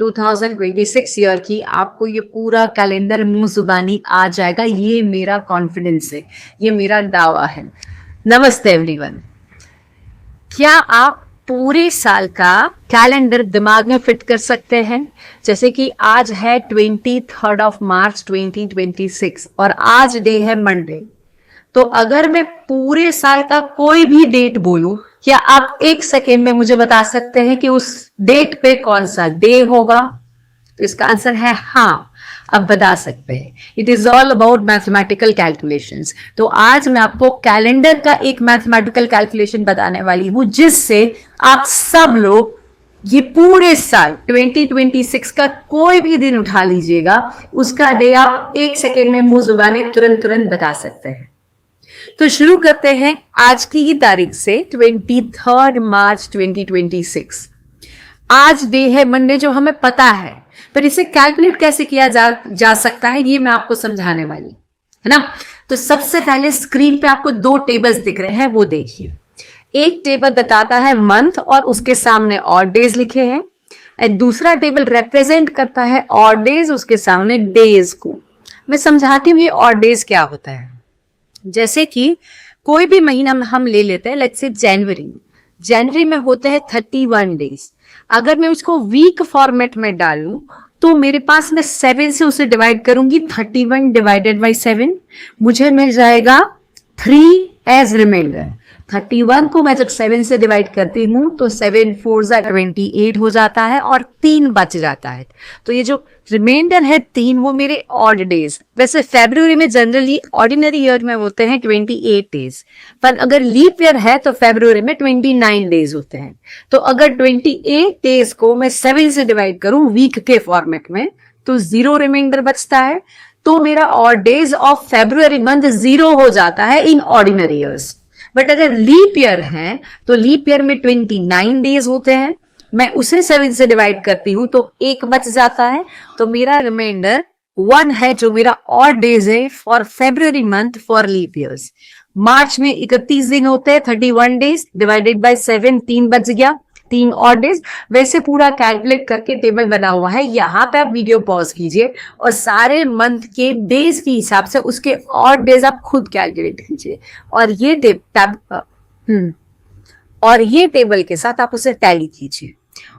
2026 year की आपको ये पूरा कैलेंडर मुंह जुबानी आ जाएगा। ये मेरा कॉन्फिडेंस है, ये मेरा दावा है। नमस्ते एवरीवन। क्या आप पूरे साल का कैलेंडर दिमाग में फिट कर सकते हैं? जैसे कि आज है 23 मार्च 2026 और आज डे है मंडे। तो अगर मैं पूरे साल का कोई भी डेट बोलूं, क्या आप एक सेकेंड में मुझे बता सकते हैं कि उस डेट पे कौन सा डे होगा? तो इसका आंसर है हाँ, आप बता सकते हैं। It is all about mathematical calculations. तो आज मैं आपको कैलेंडर का एक मैथमेटिकल कैलकुलेशन बताने वाली हूं, जिससे आप सब लोग ये पूरे साल 2026 का कोई भी दिन उठा लीजिएगा, उसका डे आप एक सेकेंड में मुंह जुबानी तुरंत बता सकते हैं। तो शुरू करते हैं आज की ही तारीख से, 23 मार्च 2026। आज डे है मंडे, जो हमें पता है, पर इसे कैलकुलेट कैसे किया जा सकता है, ये मैं आपको समझाने वाली है ना। तो सबसे पहले स्क्रीन पे आपको दो टेबल्स दिख रहे हैं, वो देखिए। एक टेबल बताता है मंथ और उसके सामने ऑड डेज लिखे हैं, और दूसरा टेबल रिप्रेजेंट करता है ऑड डेज, उसके सामने डेज को। मैं समझाती हूँ ये ऑड डेज क्या होता है। जैसे कि कोई भी महीना हम ले लेते हैं, लेट्स से जनवरी में होते हैं 31 डेज। अगर मैं उसको वीक फॉर्मेट में डालूं तो मेरे पास मैं 7 से उसे डिवाइड करूंगी, 31 डिवाइडेड बाई 7 मुझे मिल जाएगा 3 एज रिमाइंडर। 31 को मैं जब 7 से डिवाइड करती हूँ तो 7 4 28 हो जाता है और 3 बच जाता है। तो ये जो रिमाइंडर है 3, वो मेरे ऑड डेज। वैसे फरवरी में जनरली ऑर्डिनरी ईयर में होते हैं 28 डेज, पर अगर लीप ईयर है तो फरवरी में 29 डेज होते हैं। तो अगर 28 डेज को मैं 7 से डिवाइड करूं वीक के फॉर्मेट में तो 0 रिमाइंडर बचता है। तो मेरा odd days of February month 0 हो जाता है इन ऑर्डिनरी ईयर्स। बट अगर लीप ईयर है तो लीप ईयर में 29 डेज होते हैं, मैं उसे 7 से डिवाइड करती हूँ तो 1 बच जाता है। तो मेरा रिमाइंडर 1 है, जो मेरा ऑड डेज है for February month for leap years. मार्च में 31 दिन होते हैं, 31 डेज डिवाइडेड बाय 7, 3 बच गया, 3 ऑड डेज। वैसे पूरा कैलकुलेट करके टेबल बना हुआ है। यहाँ पे आप वीडियो पॉज कीजिए और सारे मंथ के डेज के हिसाब से उसके ऑड डेज आप खुद कैलकुलेट कीजिए, और ये टेबल के साथ आप उसे टैली कीजिए।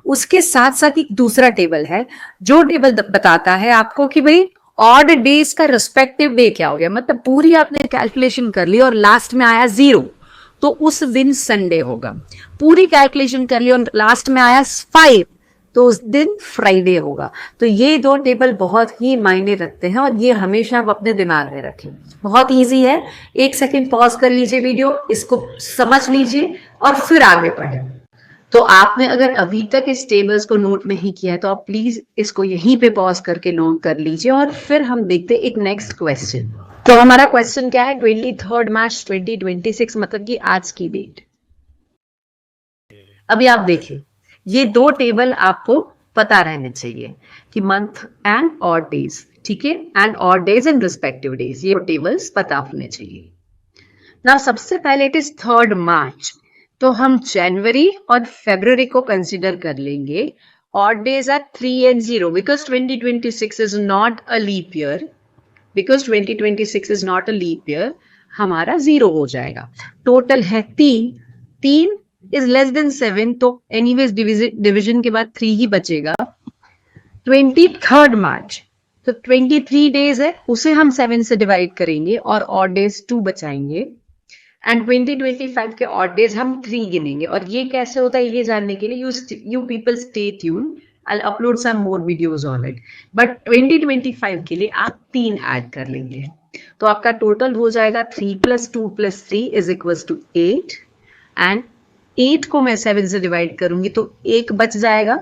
उसके साथ साथ एक दूसरा टेबल है, जो टेबल बताता है आपको कि भाई ऑड डेज का रिस्पेक्टिव डे क्या हो गया। मतलब पूरी आपने कैलकुलेशन कर ली और लास्ट में आया 0, तो उस दिन संडे होगा। पूरी कैलकुलेशन कर ली और लास्ट में आया 5, तो उस दिन फ्राइडे होगा। तो ये दो टेबल बहुत ही मायने रखते हैं और ये हमेशा आप अपने दिमाग में रखें। बहुत इजी है, 1 सेकंड पॉज कर लीजिए वीडियो, इसको समझ लीजिए और फिर आगे बढ़ें। तो आपने अगर अभी तक इस टेबल्स को नोट नहीं किया है तो आप प्लीज इसको यहीं पे पॉज करके नोट कर लीजिए और फिर हम देखते हैं एक नेक्स्ट क्वेश्चन। तो हमारा क्वेश्चन क्या है, 23 मार्च 2026, मतलब कि आज की डेट। अभी आप देखिए, ये दो टेबल आपको पता रहने चाहिए कि मंथ एंड ऑड डेज, ठीक है, and odd days and respective days, ये टेबल्स पता होने चाहिए ना। सबसे पहले इट इज 3 मार्च, तो हम जनवरी और फरवरी को कंसिडर कर लेंगे। Odd days are 3 and 0 because 2026 is not a leap year, हमारा 0 हो जाएगा। टोटल है 3 इज लेस देन 7, तो एनीवेज डिवीजन के बाद 3 ही बचेगा। 23 मार्च, तो 23 डेज है, उसे हम 7 से डिवाइड करेंगे और ऑड डेज 2 बचाएंगे। एंड 2025 के ऑड डेज हम 3 गिनेंगे। और ये कैसे होता है ये जानने के लिए you people stay tune, I'll upload some more videos on it. But 2025 के लिए आप 3 ऐड कर लेंगे, तो आपका टोटल हो जाएगा 3 + 2 + 3 इज इक्वल टू 8। एंड 8 को मैं 7 से डिवाइड करूंगी तो 1 बच जाएगा।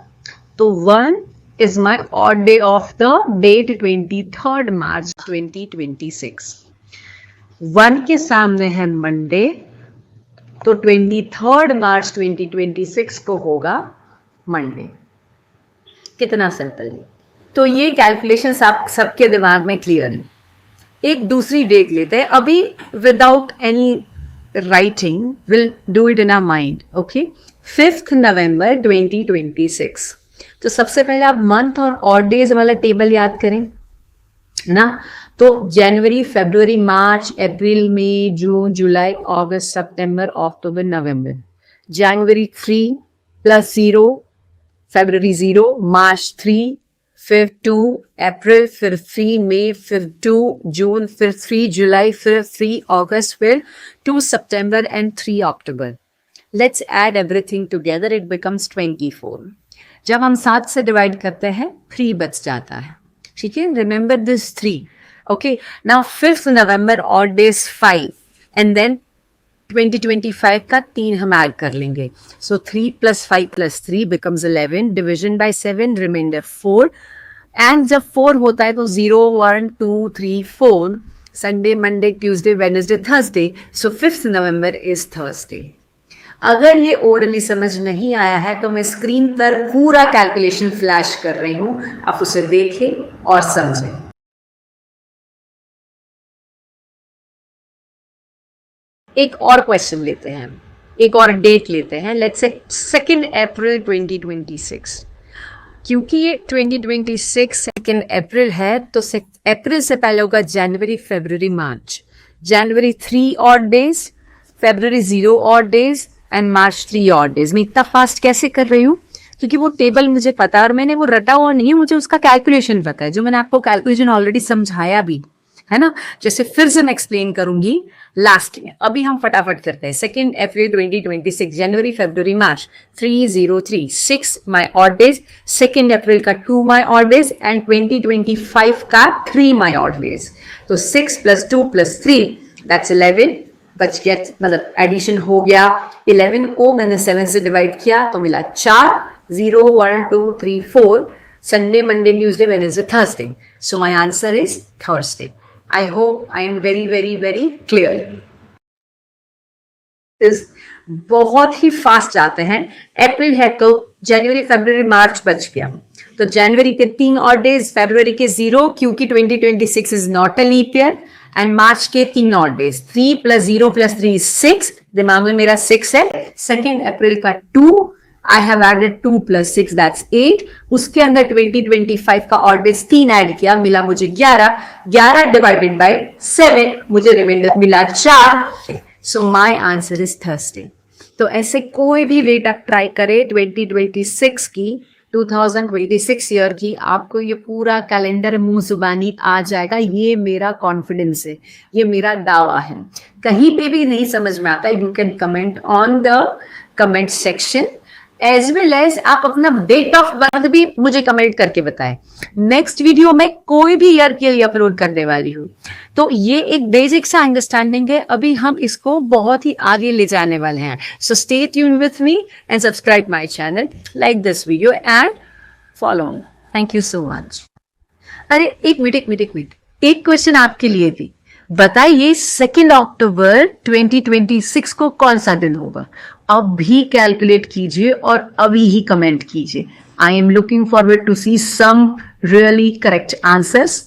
तो 1 is my odd day of the date 23 March 2026। 1 के सामने है मंडे, तो 23 मार्च 2026 को होगा मंडे। कितना सिंपल है। तो ये कैलकुलेशंस आप सबके दिमाग में क्लियर है। एक दूसरी डेट लेते हैं अभी, without any writing, will do it in our mind. Okay, 5 November 2026। तो सबसे पहले आप मंथ और ऑड डेज वाला टेबल याद करें ना। तो जनवरी, फरवरी, मार्च, अप्रैल, मई, जून, जुलाई, अगस्त, सितंबर, अक्टूबर, नवंबर। जनवरी 3 प्लस 0, फरवरी 0, मार्च 3, फिर 2 अप्रैल, फिर 3 मई, फिर 2 जून, फिर 3 जुलाई, फिर 3 अगस्त, फिर 2 सितंबर एंड 3 अक्टूबर। Let's add everything together, it becomes 24। जब हम 7 से डिवाइड करते हैं 3 बच जाता है, ठीक है। Remember this 3, okay. Now 5th November, odd days 5 and then 2025 का 3 हम ऐड कर लेंगे। So 3 + 5 + 3 becomes 11, division by 7, reminder 4। And जब 4 होता है तो 0, 1, 2, 3, 4, Sunday, Monday, Tuesday, Wednesday, Thursday. So 5th November is Thursday. अगर ये ओरली समझ नहीं आया है तो मैं स्क्रीन पर पूरा कैलकुलेशन फ्लैश कर रही हूं, आप उसे देखें और समझें। एक और क्वेश्चन लेते हैं, एक और डेट लेते हैं। लेट्स से 2 अप्रैल 2026। क्योंकि ये 2026 2 अप्रैल है तो अप्रैल से पहले होगा जनवरी, फरवरी, मार्च। जनवरी 3 odd days, February 0 odd days and March 3 odd days. मैं इतना फास्ट कैसे कर रही हूँ? क्योंकि वो टेबल मुझे पता है और मैंने वो रटा हुआ नहीं है, मुझे उसका कैलकुलेशन पता है, जो मैंने आपको कैलकुलेशन ऑलरेडी समझाया भी है ना। जैसे फिर से मैं एक्सप्लेन करूंगी लास्ट में। अभी हम फटाफट करते हैं। 2 अप्रैल 2026, जनवरी, फरवरी, मार्च 303, 6 माई ऑड डेज। 2 अप्रैल का 2 माई ऑड डेज एंड 2025 का 3 माई ऑड डेज। तो 6 + 2 + 3 दैट्स 11 बच गया, मतलब एडिशन हो गया। 11 को मैंने 7 से डिवाइड किया तो मिला 4। 0, 1, 2, 3, 4, Sunday, Monday, Tuesday, Wednesday, Thursday. So my answer is Thursday. I hope I am very, very, very clear. बहुत ही फास्ट जाते हैं। अप्रैल है तो जनवरी, फरवरी, मार्च बच गया। तो जनवरी के 3 ऑड डेज, फरवरी के 0 क्योंकि 2026 is not a leap year, and मार्च के 3 ऑड डेज। 3 + 0 + 3 is 6, दिमाग में मेरा 6 है। 2 अप्रैल का 2, I have added 2 + 6 that's 8। उसके अंदर 2025 का ऑड डेज 3 ऐड किया, मिला मुझे 11। 11 डिवाइडेड बाय 7, मुझे रिमाइंडर मिला 4। So my answer is Thursday. तो ऐसे कोई भी डेट आप ट्राई करें 2026 की, 2026 ईयर की, आपको ये पूरा कैलेंडर मुंह जुबानी आ जाएगा। ये मेरा कॉन्फिडेंस है, ये मेरा दावा है। कहीं पे भी नहीं समझ में आता, you can comment on the comment section, as well as आप अपना डेट ऑफ बर्थ भी मुझे कमेंट करके बताएं। नेक्स्ट वीडियो में कोई भी ईयर के लिए अपलोड करने वाली हूँ। तो ये एक बेसिक सा अंडरस्टैंडिंग है, अभी हम इसको बहुत ही आगे ले जाने वाले हैं। So stay tune with me and subscribe my channel, like this video and follow. Thank you so much. अरे एक मिनट, एक क्वेश्चन आपके लिए भी। बताइए 2 अक्टूबर 2026 को कौन सा दिन होगा? अभी कैलकुलेट कीजिए और अभी ही कमेंट कीजिए। I am looking forward to see some really correct answers.